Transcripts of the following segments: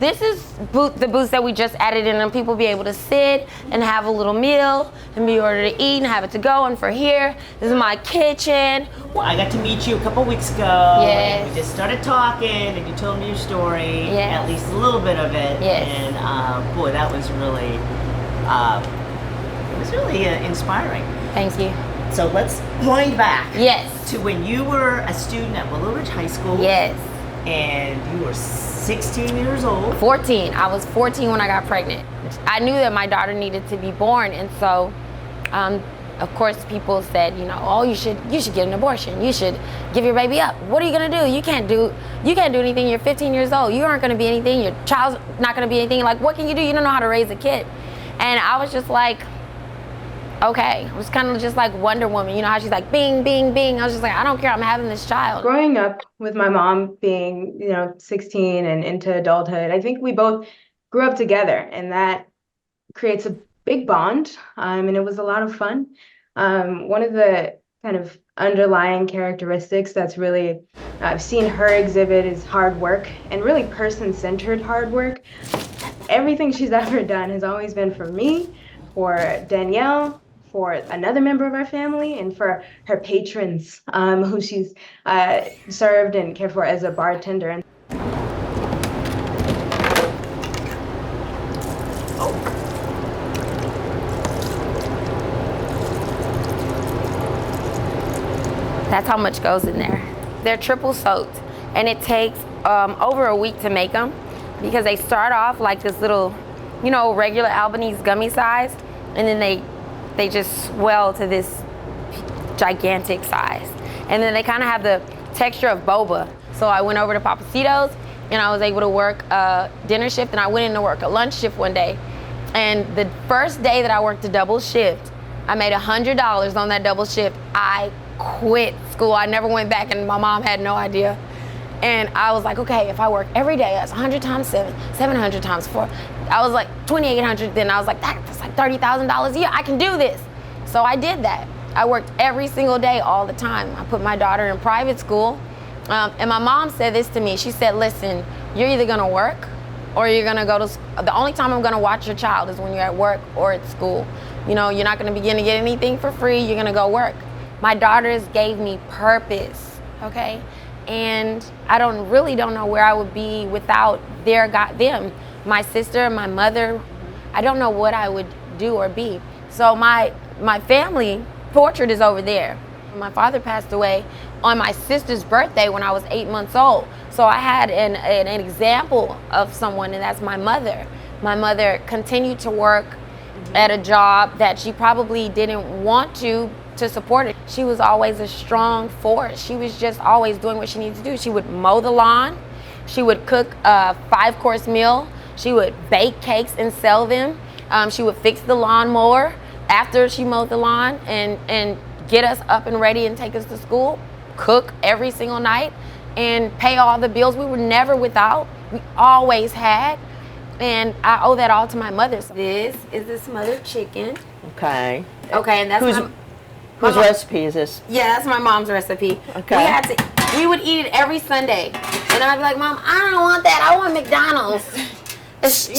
this is the booths that we just added in, and people be able to sit and have a little meal and be ordered to eat and have it to go. And for here, this is my kitchen. Well, I got to meet you a couple weeks ago. Yes. And we just started talking, and you told me your story, Yes. at least a little bit of it. Yes. And boy, that was really, inspiring. Thank you. So let's wind back. Yes. To when you were a student at Willow Ridge High School. Yes. And you were 16 years old. 14. I was 14 when I got pregnant. I knew that my daughter needed to be born, and so, of course, people said, you know, oh, you should get an abortion. You should give your baby up. What are you gonna do? You can't do anything. You're 15 years old. You aren't gonna be anything. Your child's not gonna be anything. Like, what can you do? You don't know how to raise a kid. And I was just like, okay. I was kind of just like Wonder Woman. You know how she's like, bing, bing, bing. I was just like, I don't care. I'm having this child. Growing up with my mom being, 16 and into adulthood, I think we both grew up together, and that creates a big bond. And it was a lot of fun. One of the kind of underlying characteristics that's really I've seen her exhibit is hard work, and really person-centered hard work. Everything she's ever done has always been for me, for Danielle, for another member of our family, and for her patrons who she's served and cared for as a bartender. That's how much goes in there. They're triple soaked, and it takes over a week to make them, because they start off like this little, regular Albanese gummy size, and then they just swell to this gigantic size. And then they kind of have the texture of boba. So I went over to Papacito's, and I was able to work a dinner shift, and I went in to work a lunch shift one day. And the first day that I worked a double shift, I made $100 on that double shift. I quit school. I never went back, and my mom had no idea. And I was like, okay, if I work every day, that's 100 times 7, 700 times 4. I was like 2,800. Then I was like, that's like $30,000 a year. I can do this. So I did that. I worked every single day, all the time. I put my daughter in private school. And my mom said this to me. She said, listen, you're either gonna work or you're gonna go to school. The only time I'm gonna watch your child is when you're at work or at school. You're not gonna begin to get anything for free. You're gonna go work. My daughters gave me purpose, okay? And I really don't know where I would be without them. My sister, my mother, I don't know what I would do or be. So my family portrait is over there. My father passed away on my sister's birthday when I was 8 months old. So I had an example of someone, and that's my mother. My mother continued to work at a job that she probably didn't want to support it. She was always a strong force. She was just always doing what she needed to do. She would mow the lawn. She would cook a 5-course meal. She would bake cakes and sell them. She would fix the lawnmower after she mowed the lawn and get us up and ready and take us to school, cook every single night, and pay all the bills. We were never without. We always had. And I owe that all to my mother. This is the smothered chicken. Okay. Okay, and that's whose recipe is this? Yeah, that's my mom's recipe. Okay. We would eat it every Sunday. And I'd be like, Mom, I don't want that. I want McDonald's.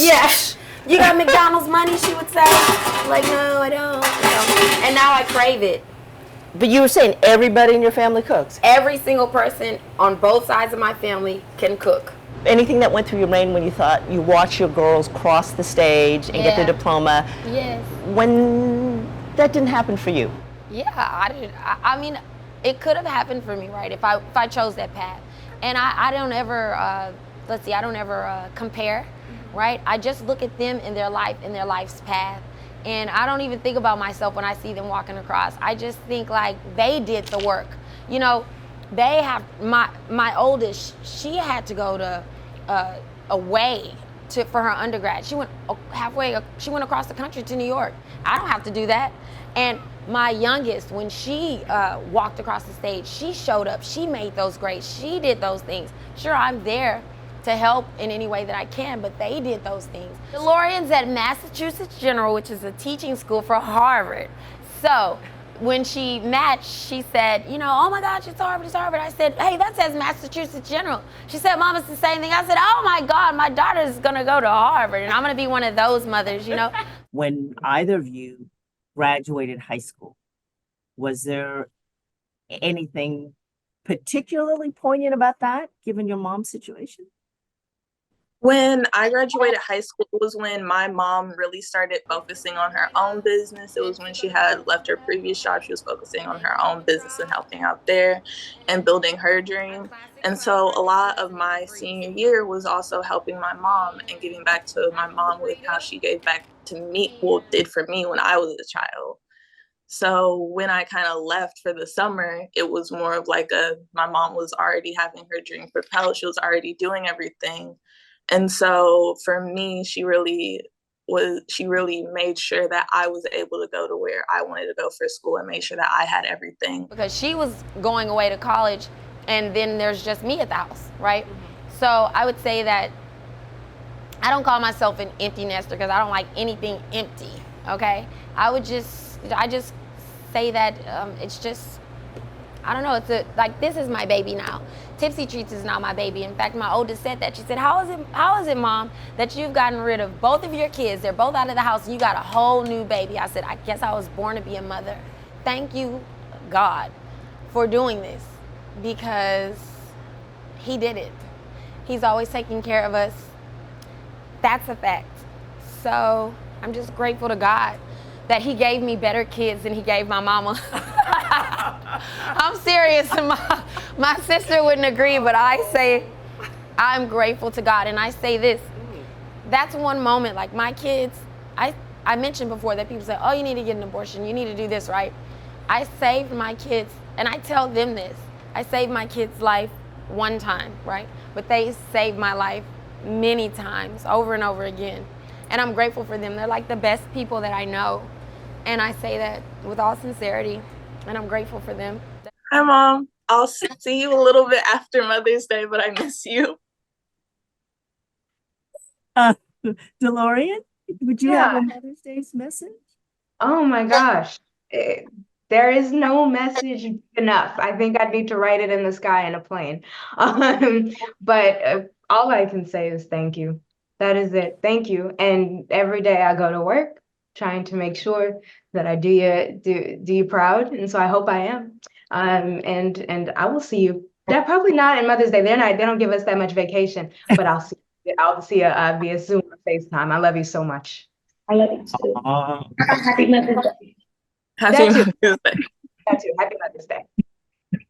Yeah. You got McDonald's money, she would say. I'm like, no, I don't. And now I crave it. But you were saying everybody in your family cooks? Every single person on both sides of my family can cook. Anything that went through your brain when you watched your girls cross the stage and get their diploma? Yes. When that didn't happen for you? Yeah, I mean, it could have happened for me, right, if I chose that path. And I don't ever, compare, right? I just look at them in their life, in their life's path. And I don't even think about myself when I see them walking across. I just think like they did the work. They have, my oldest, she had to go to away for her undergrad. She went she went across the country to New York. I don't have to do that. And my youngest, when she walked across the stage, she showed up, she made those grades, she did those things. Sure, I'm there to help in any way that I can, but they did those things. DeLorean's at Massachusetts General, which is a teaching school for Harvard. So when she matched, she said, you know, oh my God, it's Harvard, it's Harvard. I said, hey, that says Massachusetts General. She said, Mom, it's the same thing. I said, oh my God, my daughter's gonna go to Harvard, and I'm gonna be one of those mothers, you know. When either of you graduated high school, was there anything particularly poignant about that, given your mom's situation? When I graduated high school was when my mom really started focusing on her own business. It was when she had left her previous job. She was focusing on her own business and helping out there and building her dream. And so a lot of my senior year was also helping my mom and giving back to my mom with how she gave back to me, well, did for me when I was a child. So when I kind of left for the summer, it was more of like my mom was already having her dream propelled. She was already doing everything. And so for me, she really made sure that I was able to go to where I wanted to go for school and made sure that I had everything. Because she was going away to college, and then there's just me at the house, right? So I would say that I don't call myself an empty nester because I don't like anything empty, okay? I just say that it's just, I don't know, like this is my baby now. Tipsy Treats is not my baby. In fact, my oldest said that. She said, how is it, Mom, that you've gotten rid of both of your kids? They're both out of the house and you got a whole new baby. I said, I guess I was born to be a mother. Thank you, God, for doing this, because he did it. He's always taking care of us. That's a fact. So I'm just grateful to God that he gave me better kids than he gave my mama. I'm serious. My sister wouldn't agree, but I say I'm grateful to God. And I say this, that's one moment, like my kids, I mentioned before that people say, oh, you need to get an abortion, you need to do this, right? I saved my kids, and I tell them this, I saved my kids' life one time, right? But they saved my life many times, over and over again. And I'm grateful for them. They're like the best people that I know. And I say that with all sincerity, and I'm grateful for them. Hi, Mom. I'll see you a little bit after Mother's Day, but I miss you. DeLorean, would you have a Mother's Day message? Oh my gosh. There is no message enough. I think I'd need to write it in the sky in a plane. But all I can say is thank you. That is it. Thank you. And every day I go to work trying to make sure that I do you proud. And so I hope I am. And I will see you. They're probably not in Mother's Day. They don't give us that much vacation, but I'll see you via Zoom or FaceTime. I love you so much. I love you too. Happy Mother's Day. Happy Mother's Day. That too. Happy Mother's Day.